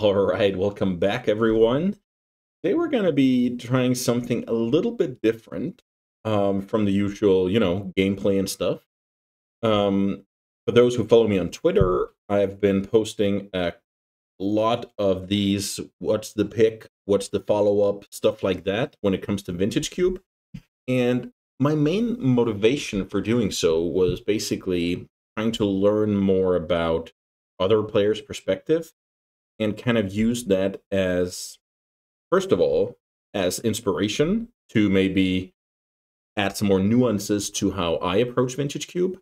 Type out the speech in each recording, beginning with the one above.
All right, welcome back, everyone. Today we're going to be trying something a little bit different from the usual, gameplay and stuff. For those who follow me on Twitter, I've been posting a lot of these what's the pick, what's the follow-up, stuff like that when it comes to Vintage Cube. And my main motivation for doing so was basically trying to learn more about other players' perspective and kind of use that as, first of all, as inspiration to maybe add some more nuances to how I approach Vintage Cube.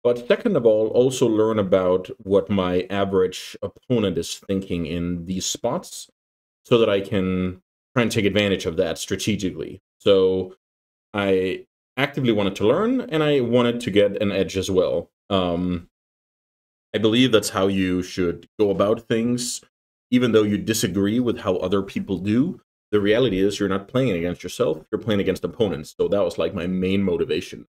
But second of all, also learn about what my average opponent is thinking in these spots so that I can try and take advantage of that strategically. So I actively wanted to learn, and I wanted to get an edge as well. I believe that's how you should go about things, even though you disagree with how other people do. The reality is you're not playing against yourself, you're playing against opponents. So that was like my main motivation.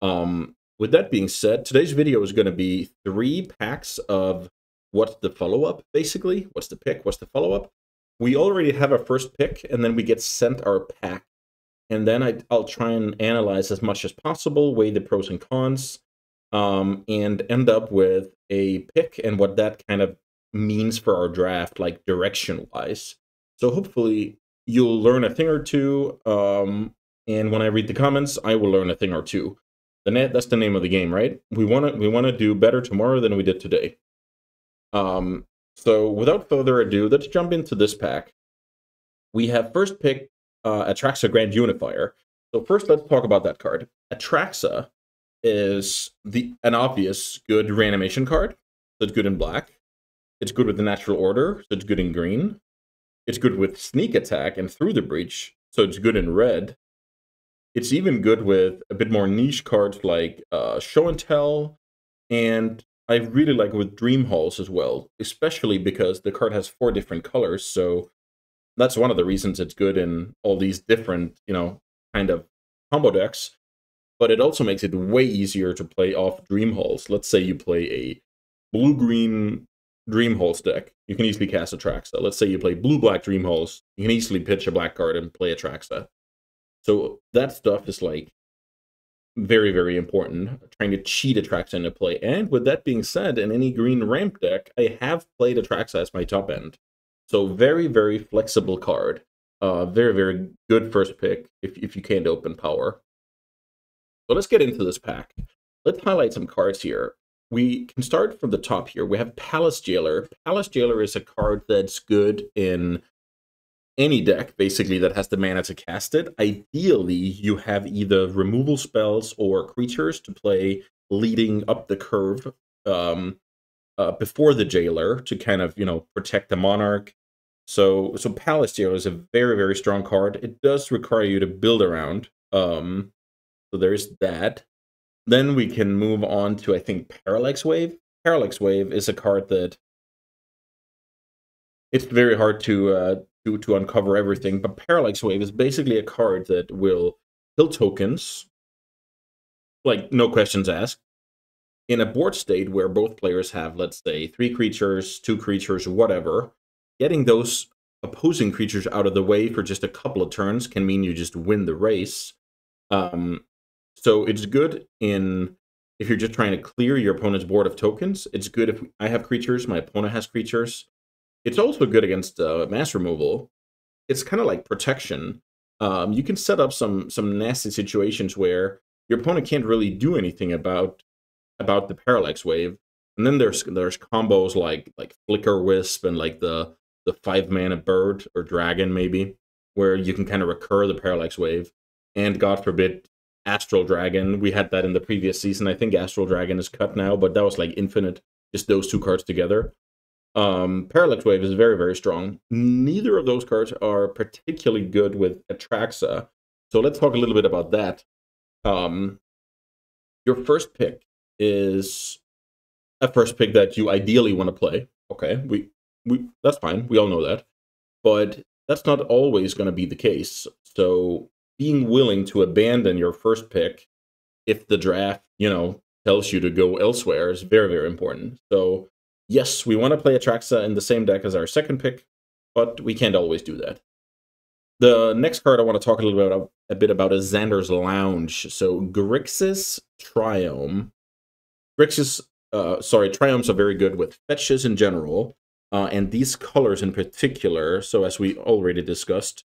With that being said, today's video is going to be 3 packs of what's the follow-up, basically. What's the pick, what's the follow-up? We already have our first pick, and then we get sent our pack. And then I'll try and analyze as much as possible, weigh the pros and cons, and end up with a pick and what that kind of means for our draft, like direction-wise. So hopefully you'll learn a thing or two, and when I read the comments, I will learn a thing or two. That's the name of the game, right? We wanna do better tomorrow than we did today. So without further ado, let's jump into this pack. We have first pick Atraxa Grand Unifier. So first, let's talk about that card. Atraxa is an obvious good reanimation card. So it's good in black. It's good with the natural order, so it's good in green. It's good with sneak attack and through the breach, so it's good in red. It's even good with a bit more niche cards like show and tell, and I really like with dream halls as well, especially because the card has 4 different colors, so that's one of the reasons it's good in all these different, kind of combo decks. But it also makes it way easier to play off dream halls. Let's say you play a blue-green dream halls deck. You can easily cast Atraxa. Let's say you play blue-black dream halls. You can easily pitch a black card and play Atraxa. So that stuff is like very, very important. Trying to cheat Atraxa into play. And with that being said, in any green ramp deck, I have played Atraxa as my top end. So very, very flexible card. Very, very good first pick if you can't open power. So let's get into this pack. Let's highlight some cards here. We can start from the top here. We have Palace Jailer. Palace Jailer is a card that's good in any deck, basically, that has the mana to cast it. Ideally, you have either removal spells or creatures to play leading up the curve before the Jailer to kind of, protect the Monarch. So Palace Jailer is a very, very strong card. It does require you to build around. So there's that. Then we can move on to, I think, Parallax Wave. Parallax Wave is a card that it's very hard to uncover everything, but Parallax Wave is basically a card that will kill tokens, like no questions asked, in a board state where both players have, let's say, 3 creatures, 2 creatures, whatever. Getting those opposing creatures out of the way for just a couple of turns can mean you just win the race. So it's good if you're just trying to clear your opponent's board of tokens. It's good if I have creatures, my opponent has creatures. It's also good against mass removal. It's kind of like protection. You can set up some nasty situations where your opponent can't really do anything about the Parallax Wave. And then there's combos like Flicker Wisp and like the 5-mana bird or dragon maybe, where you can kind of recur the Parallax Wave. And God forbid, Astral Dragon. We had that in the previous season. I think Astral Dragon is cut now, but that was like infinite, just those 2 cards together. Parallax Wave is very, very strong. Neither of those cards are particularly good with Atraxa. So let's talk a little bit about that. Your first pick is a first pick that you ideally want to play. Okay, that's fine. We all know that. But that's not always going to be the case. So being willing to abandon your first pick if the draft, tells you to go elsewhere is very, very important. So yes, we want to play Atraxa in the same deck as our second pick, but we can't always do that. The next card I want to talk a bit about is Xander's Lounge. So Grixis Triome. Triomes are very good with fetches in general, and these colors in particular. So as we already discussed,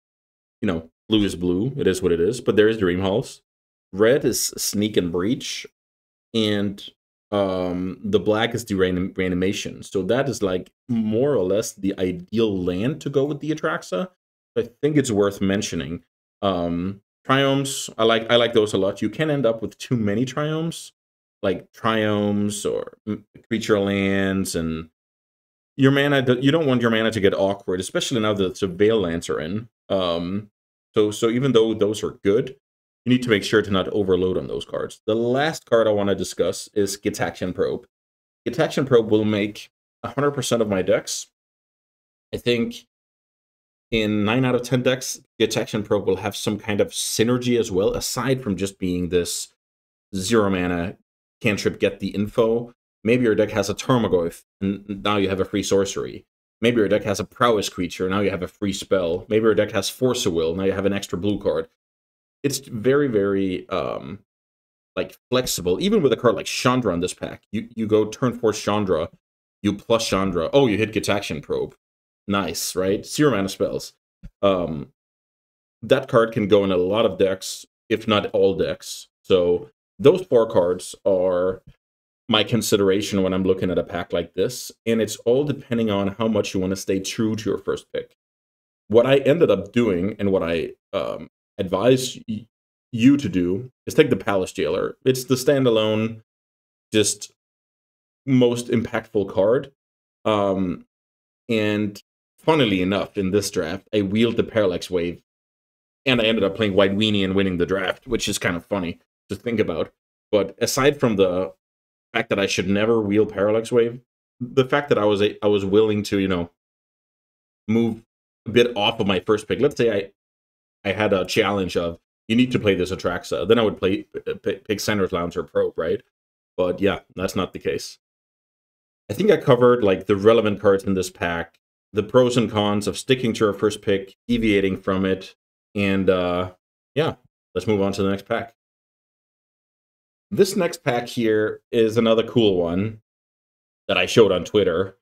blue is blue. It is what it is. But there is Dream Halls. Red is Sneak and Breach, and the black is the Reanimation. So that is like more or less the ideal land to go with the Atraxa. I think it's worth mentioning. Triomes, I like those a lot. You can end up with too many Triomes, like Triomes or creature lands, and your mana. You don't want your mana to get awkward, especially now that the Veil lands are in. So even though those are good, you need to make sure to not overload on those cards. The last card I want to discuss is Gitaxian Probe. Gitaxian Probe will make 100% of my decks. I think in 9 out of 10 decks, Gitaxian Probe will have some kind of synergy as well, aside from just being this 0 mana cantrip, get the info. Maybe your deck has a Tarmogoyf, and now you have a free sorcery. Maybe your deck has a Prowess creature, now you have a free spell. Maybe your deck has Force of Will, now you have an extra blue card. It's very, very flexible. Even with a card like Chandra in this pack, you go turn 4 Chandra, you plus Chandra. Oh, you hit Gitaxian Probe. Nice, right? 0 mana spells. That card can go in a lot of decks, if not all decks. So those 4 cards are my consideration when I'm looking at a pack like this. And it's all depending on how much you want to stay true to your first pick. What I ended up doing, and what I advise you to do, is take the Palace Jailer. It's the standalone, just most impactful card. And funnily enough, in this draft, I wheeled the Parallax Wave, and I ended up playing White Weenie and winning the draft, which is kind of funny to think about. But aside from the fact that I should never wheel Parallax Wave, the fact that I was willing to, move a bit off of my first pick. Let's say I had a challenge of, you need to play this Atraxa. Then I would pick Xander's Lounge or Probe, right? But yeah, that's not the case. I think I covered like the relevant cards in this pack, the pros and cons of sticking to our first pick, deviating from it, and yeah, let's move on to the next pack. This next pack here is another cool one that I showed on Twitter,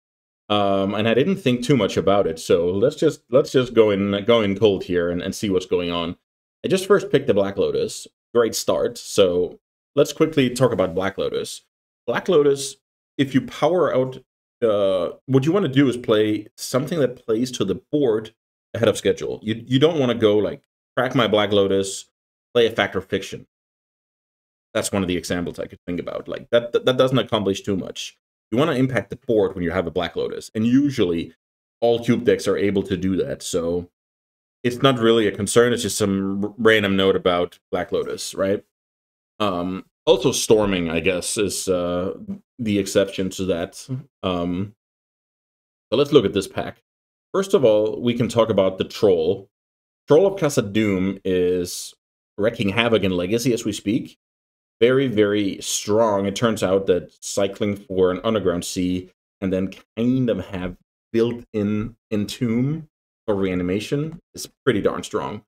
and I didn't think too much about it. So let's just go in cold here and see what's going on. I just first picked the Black Lotus. Great start. So let's quickly talk about Black Lotus. Black Lotus, if you power out, what you want to do is play something that plays to the board ahead of schedule. You don't want to go like crack my Black Lotus, play a Fact or Fiction. That's one of the examples I could think about. Like that doesn't accomplish too much. You want to impact the board when you have a Black Lotus, and usually all cube decks are able to do that. So it's not really a concern. It's just some random note about Black Lotus, right? Also, Storming, I guess, is the exception to that. So let's look at this pack. First of all, we can talk about the Troll. Troll of Khazad-dûm is wreaking havoc in Legacy as we speak. Very, very strong. It turns out that cycling for an Underground Sea and then kind of have built-in Entomb or Reanimation is pretty darn strong.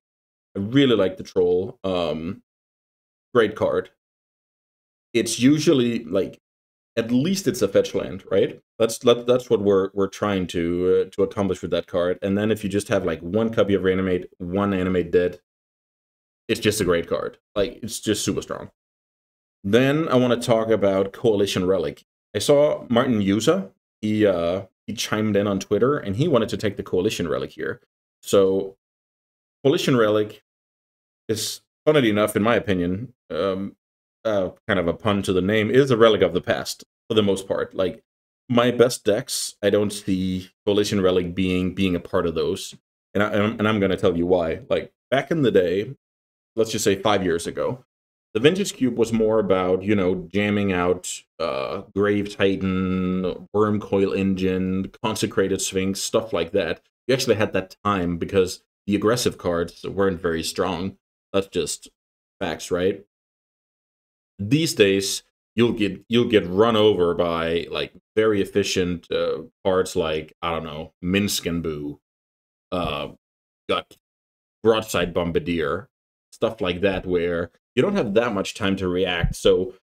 I really like the Troll. Great card. It's usually like, at least it's a fetch land, right? That's what we're trying to accomplish with that card. And then if you just have like 1 copy of Reanimate, 1 Animate Dead, it's just a great card. Like, it's just super strong. Then I want to talk about Coalition Relic. I saw Martin Yusa. He chimed in on Twitter, and he wanted to take the Coalition Relic here. So Coalition Relic is, funnily enough, in my opinion, kind of a pun to the name, is a relic of the past for the most part. Like, my best decks, I don't see Coalition Relic being a part of those, and I'm going to tell you why. Like, back in the day, let's just say 5 years ago, the Vintage Cube was more about, jamming out Grave Titan, Wormcoil Engine, Consecrated Sphinx, stuff like that. You actually had that time because the aggressive cards weren't very strong. That's just facts, right? These days, you'll get run over by like very efficient cards like, I don't know, Minsk and Boo, got Broadside Bombardier, stuff like that, where you don't have that much time to react. So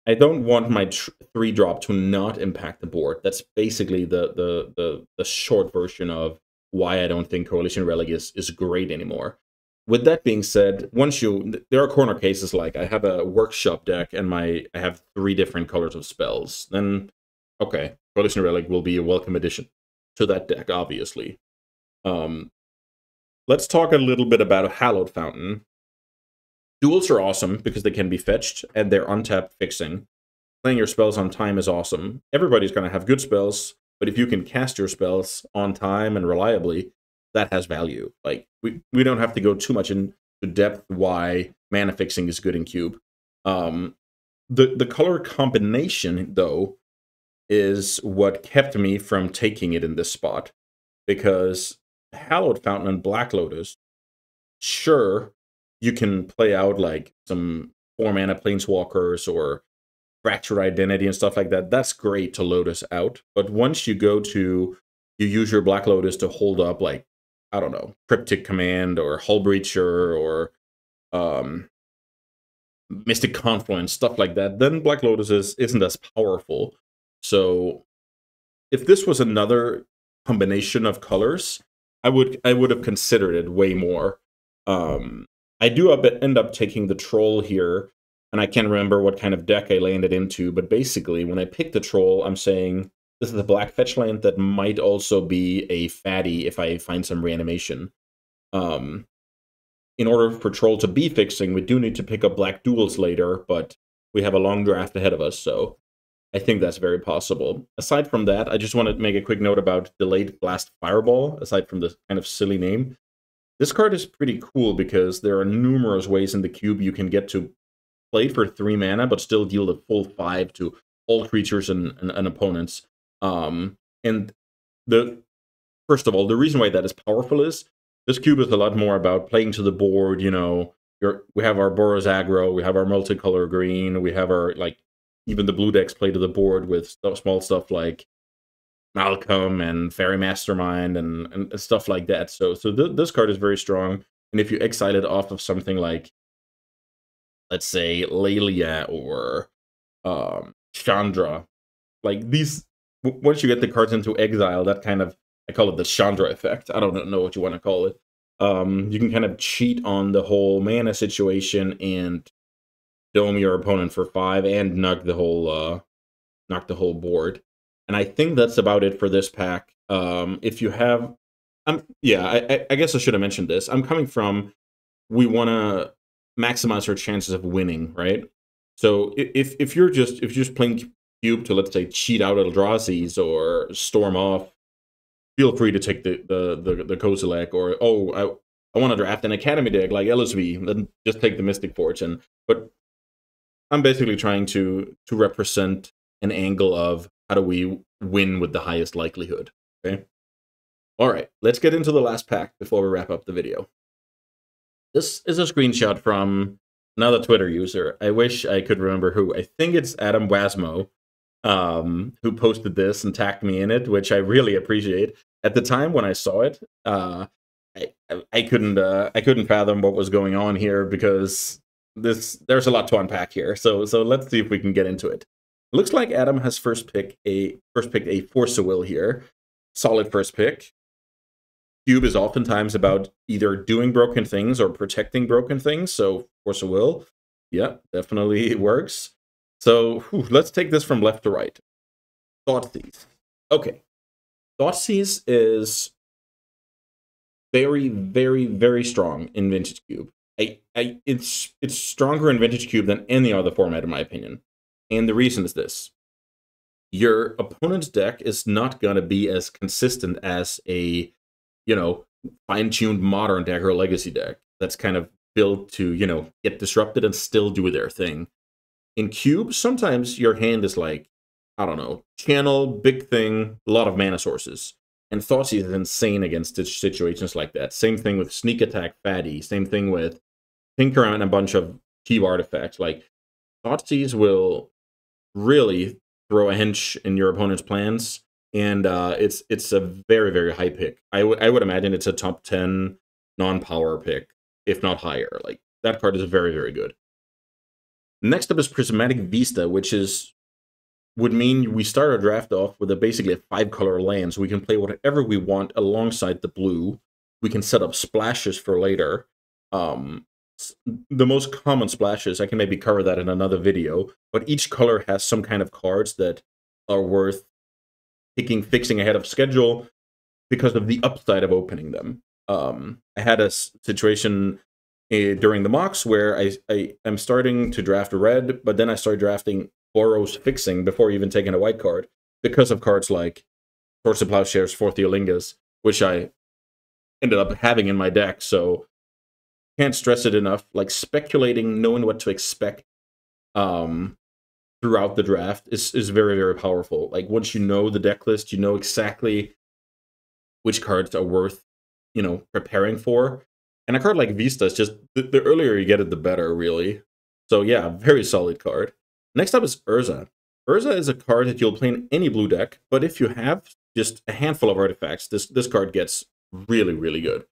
I don't want my 3-drop to not impact the board. That's basically the short version of why I don't think Coalition Relic is great anymore. With that being said, there are corner cases like I have a workshop deck and I have 3 different colors of spells. Then okay, Coalition Relic will be a welcome addition to that deck, obviously. Let's talk a little bit about Hallowed Fountain. Duels are awesome because they can be fetched and they're untapped fixing. Playing your spells on time is awesome. Everybody's going to have good spells, but if you can cast your spells on time and reliably, that has value. Like, we don't have to go too much into depth why mana fixing is good in Cube. The color combination, though, is what kept me from taking it in this spot. Because Hallowed Fountain and Black Lotus, sure, you can play out like some 4-mana Planeswalkers or Fractured Identity and stuff like that. That's great to Lotus out. But once you you use your Black Lotus to hold up, like, I don't know, Cryptic Command or Hull Breacher or Mystic Confluence, stuff like that, then Black Lotus isn't as powerful. So if this was another combination of colors, I would have considered it way more. I do end up taking the Troll here, and I can't remember what kind of deck I landed into, but basically, when I pick the Troll, I'm saying this is a black fetch land that might also be a fatty if I find some reanimation. In order for Troll to be fixing, we do need to pick up black duels later, but we have a long draft ahead of us, so I think that's very possible. Aside from that, I just want to make a quick note about Delayed Blast Fireball, aside from the kind of silly name. This card is pretty cool because there are numerous ways in the cube you can get to play for 3 mana, but still deal the full 5 to all creatures and opponents. And first of all, the reason why that is powerful is this cube is a lot more about playing to the board. You know, we have our Boros aggro, we have our multicolor green, we have our, like, even the blue decks play to the board with small stuff like Malcolm and Fairy Mastermind and stuff like that. So this card is very strong. And if you exile it off of something like, let's say, Lelia or Chandra, like these, once you get the cards into exile, that kind of, I call it the Chandra effect. I don't know what you want to call it. You can kind of cheat on the whole mana situation and dome your opponent for 5 and knock the whole board. And I think that's about it for this pack. If you have, I guess I should have mentioned this. I'm coming from, we want to maximize our chances of winning, right? So if you're just playing Cube to, let's say, cheat out Eldrazi's or storm off, feel free to take the Kozilek, or I want to draft an Academy deck like LSV, then just take the Mystic Fortune. But I'm basically trying to represent an angle of how do we win with the highest likelihood, okay? All right, let's get into the last pack before we wrap up the video. This is a screenshot from another Twitter user. I wish I could remember who. I think it's Adam Wasmo, who posted this and tagged me in it, which I really appreciate. At the time when I saw it, I couldn't fathom what was going on here because there's a lot to unpack here. So let's see if we can get into it. It looks like Adam has first picked a Force of Will here. Solid first pick. Cube is oftentimes about either doing broken things or protecting broken things, so Force of Will, yeah, definitely works. So let's take this from left to right. Thoughtseize. Okay. Thoughtseize is very, very, very strong in Vintage Cube. It's stronger in Vintage Cube than any other format, in my opinion. And the reason is this. Your opponent's deck is not going to be as consistent as a, fine-tuned modern deck or legacy deck that's kind of built to, get disrupted and still do their thing. In Cube, sometimes your hand is like, I don't know, channel, big thing, a lot of mana sources. And Thoughtseize is insane against situations like that. Same thing with Sneak Attack Fatty. Same thing with Tinker and a bunch of Cube artifacts. Like, Thoughtseize will really throw a hinge in your opponent's plans, and it's a very, very high pick. I would imagine it's a top 10 non-power pick, if not higher. Like, that card is very, very good. Next up is Prismatic Vista, which would mean we start our draft off with basically a 5-color land, so we can play whatever we want alongside the blue. We can set up splashes for later. The most common splashes, I can maybe cover that in another video, but each color has some kind of cards that are worth fixing ahead of schedule because of the upside of opening them. I had a situation during the mocks where I am starting to draft a red, but then I started drafting Boros Fixing before even taking a white card because of cards like Swords to Plowshares, Fourth Eolingas, which I ended up having in my deck. So can't stress it enough. Like, speculating, knowing what to expect throughout the draft is very, very powerful. Like, once you know the deck list, you know exactly which cards are worth, preparing for. And a card like Vista is just, the earlier you get it, the better, really. So yeah, very solid card. Next up is Urza. Urza is a card that you'll play in any blue deck, but if you have just a handful of artifacts, this card gets really, really good.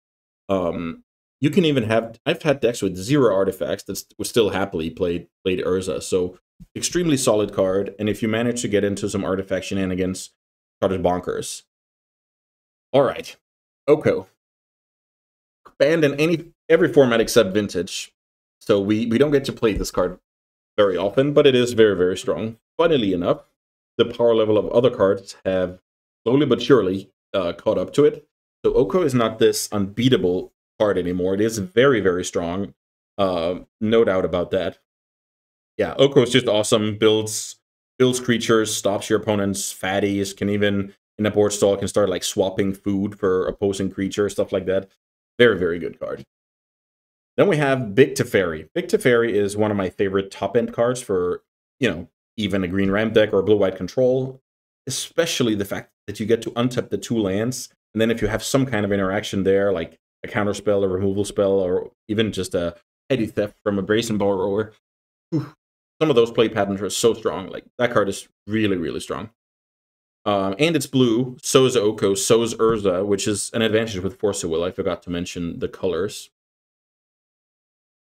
You can even have, I've had decks with 0 artifacts that would still happily played Urza. So extremely solid card, and if you manage to get into some artifact shenanigans, card is bonkers. All right, Oko. Banned in every format except Vintage. So we don't get to play this card very often, but it is very, very strong. Funnily enough, the power level of other cards have slowly but surely caught up to it. So Oko is not this unbeatable card anymore. It is very, very strong. No doubt about that. Yeah, Oko is just awesome. Builds creatures, stops your opponent's fatties, can even, in a board stall, can start like swapping food for opposing creatures, stuff like that. Very, very good card. Then we have Big Teferi. Big Teferi is one of my favorite top-end cards for, even a green ramp deck or blue-white control, especially the fact that you get to untap the 2 lands, and then if you have some kind of interaction there, like a counterspell, a removal spell, or even just a petty theft from a Brazen Borrower, some of those play patterns are so strong. Like, that card is really, really strong. And it's blue, so is Oko, so is Urza, which is an advantage with Force of Will. I forgot to mention the colors.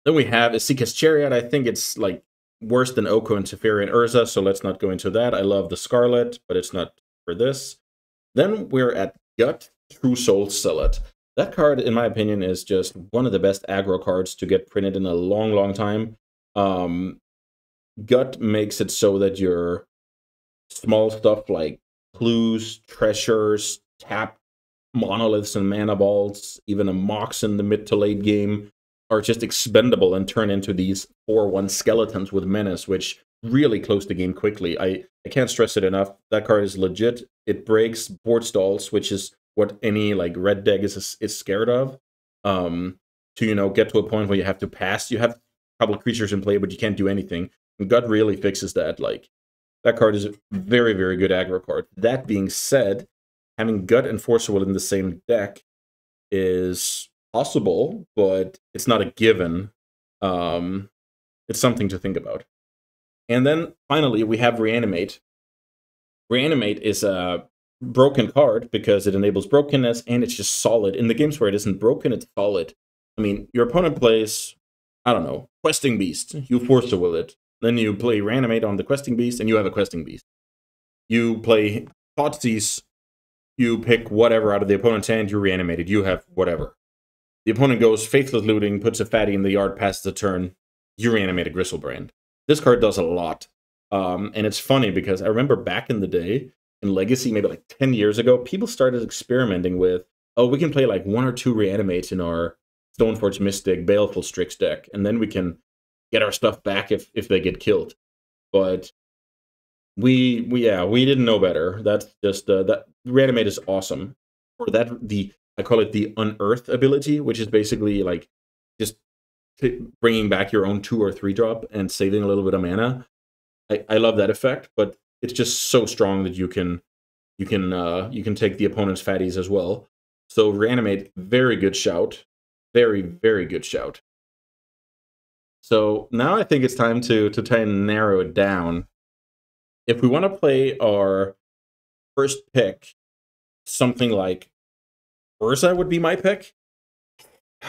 Then we have Isika's Chariot. I think it's like worse than Oko and Teferi and Urza, so let's not go into that. I love the Scarlet, but it's not for this. Then we're at Gut, True Soul Zealot. That card, in my opinion, is just one of the best aggro cards to get printed in a long, long time. Gut makes it so that your small stuff like clues, treasures, tap monoliths and mana balls, even a Mox in the mid to late game, are just expendable and turn into these 4/1 skeletons with menace, which really close the game quickly. I can't stress it enough. That card is legit. It breaks board stalls, which is what any like red deck is scared of. To get to a point where you have to pass. You have a couple of creatures in play, but you can't do anything. And Gut really fixes that. Like, that card is a very, very good aggro card. That being said, having Gut and Force of Will in the same deck is possible, but it's not a given. It's something to think about. And then finally, we have Reanimate. Reanimate is a broken card because it enables brokenness, and it's just solid. In the games where it isn't broken, it's solid. I mean, your opponent plays, I don't know, Questing Beast. You Force of Will it. Then you play Reanimate on the Questing Beast, and you have a Questing Beast. You play Thoughtseize, you pick whatever out of the opponent's hand, you reanimate it, you have whatever. The opponent goes Faithless Looting, puts a fatty in the yard, passes the turn, you reanimate a Gristlebrand. This card does a lot. And it's funny because I remember back in the day, in Legacy, maybe like 10 years ago, people started experimenting with, oh, we can play like 1 or 2 reanimates in our Stoneforge Mystic, Baleful Strix deck, and then we can get our stuff back if they get killed. But we didn't know better. That's just that Reanimate is awesome. For that, I call it the Unearth ability, which is basically like just bringing back your own 2 or 3 drop and saving a little bit of mana. I love that effect, but it's just so strong that you can take the opponent's fatties as well. So Reanimate, very good shout, very, very good shout. So now I think it's time to try and narrow it down. if we want to play our first pick, something like Urza would be my pick.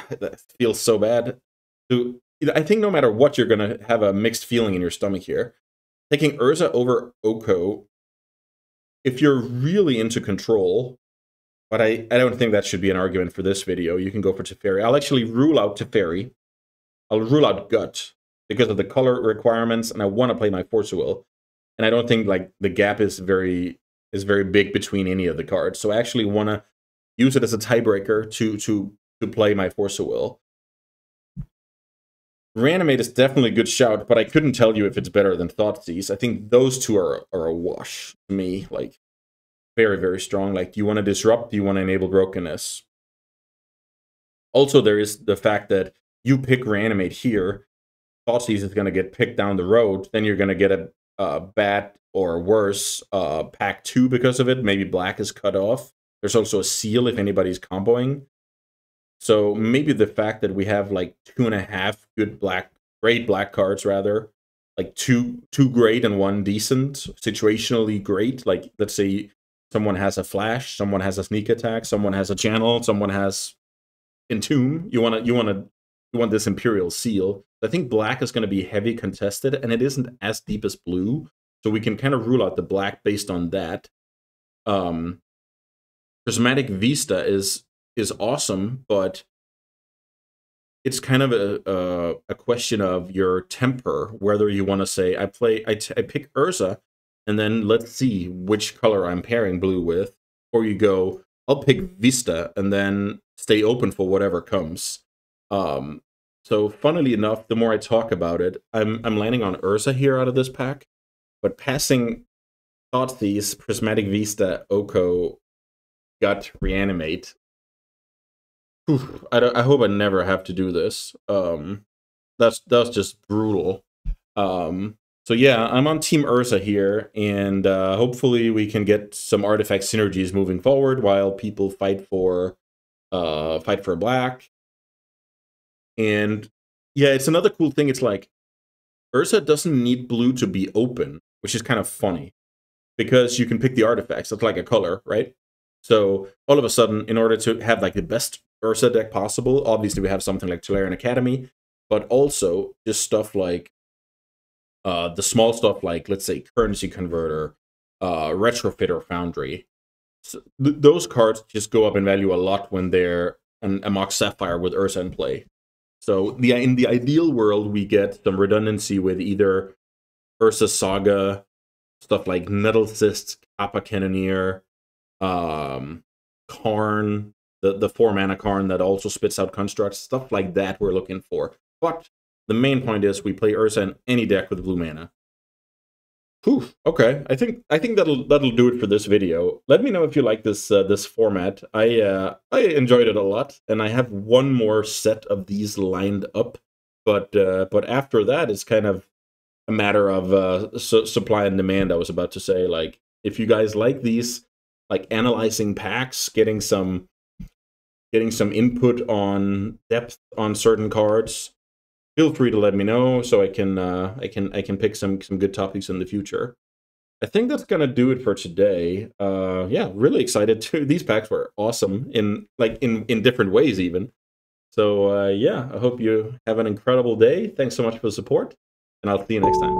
That feels so bad. So, I think no matter what, you're going to have a mixed feeling in your stomach here. Taking Urza over Oko, if you're really into control, but I don't think that should be an argument for this video. You can go for Teferi. I'll actually rule out Teferi. I'll rule out Gut because of the color requirements, and I want to play my Force Will. And I don't think like the gap is very big between any of the cards. So I actually want to use it as a tiebreaker to play my Force Will. Reanimate is definitely a good shout, but I couldn't tell you if it's better than Thoughtseize. I think those two are a wash to me. Like, very, very strong. Like, do you want to disrupt? Do you want to enable brokenness? Also, there is the fact that you pick Reanimate here. Thoughtseize is going to get picked down the road. Then you're going to get a bad or worse pack 2 because of it. Maybe black is cut off. There's also a seal if anybody's comboing. So maybe the fact that we have like 2.5 good great black cards rather, like two great and one decent, situationally great. Like, let's say someone has a flash, someone has a sneak attack, someone has a channel, someone has entomb. You want this Imperial Seal. I think black is going to be heavy contested, and it isn't as deep as blue, so we can kind of rule out the black based on that. Prismatic Vista is awesome, but it's kind of a question of your temper, whether you want to say, I pick Urza, and then let's see which color I'm pairing blue with, or you go, I'll pick Vista, and then stay open for whatever comes. So funnily enough, the more I talk about it, I'm landing on Urza here out of this pack, but passing Thoughtseize, Prismatic Vista, Oko, Gut, Reanimate. Oof, I hope I never have to do this. That's just brutal. So yeah, I'm on Team Urza here, and hopefully we can get some artifact synergies moving forward while people fight for black. And yeah, it's another cool thing. It's like Urza doesn't need blue to be open, which is kind of funny because you can pick the artifacts. It's like a color, right? So all of a sudden, in order to have like the best Urza deck possible, obviously we have something like Tolarian Academy, but also just stuff like the small stuff like, let's say, Currency Converter, Retrofitter Foundry. So those cards just go up in value a lot when they're a Mox Sapphire with Urza in play. So in the ideal world, we get some redundancy with either Urza Saga, stuff like Nettle Cyst, Kappa Cannoneer, Karn, the 4-mana Karn that also spits out constructs, stuff like that we're looking for. But the main point is we play Urza in any deck with blue mana. Whew, okay, I think that'll do it for this video. Let me know if you like this this format. I enjoyed it a lot, and I have one more set of these lined up. But after that, it's kind of a matter of supply and demand. I was about to say, like, if you guys like these, like analyzing packs, getting some input on depth on certain cards, feel free to let me know so I can pick some good topics in the future. I think that's gonna do it for today. Yeah, really excited too. These packs were awesome in different ways even. So yeah, I hope you have an incredible day. Thanks so much for the support, and I'll see you next time.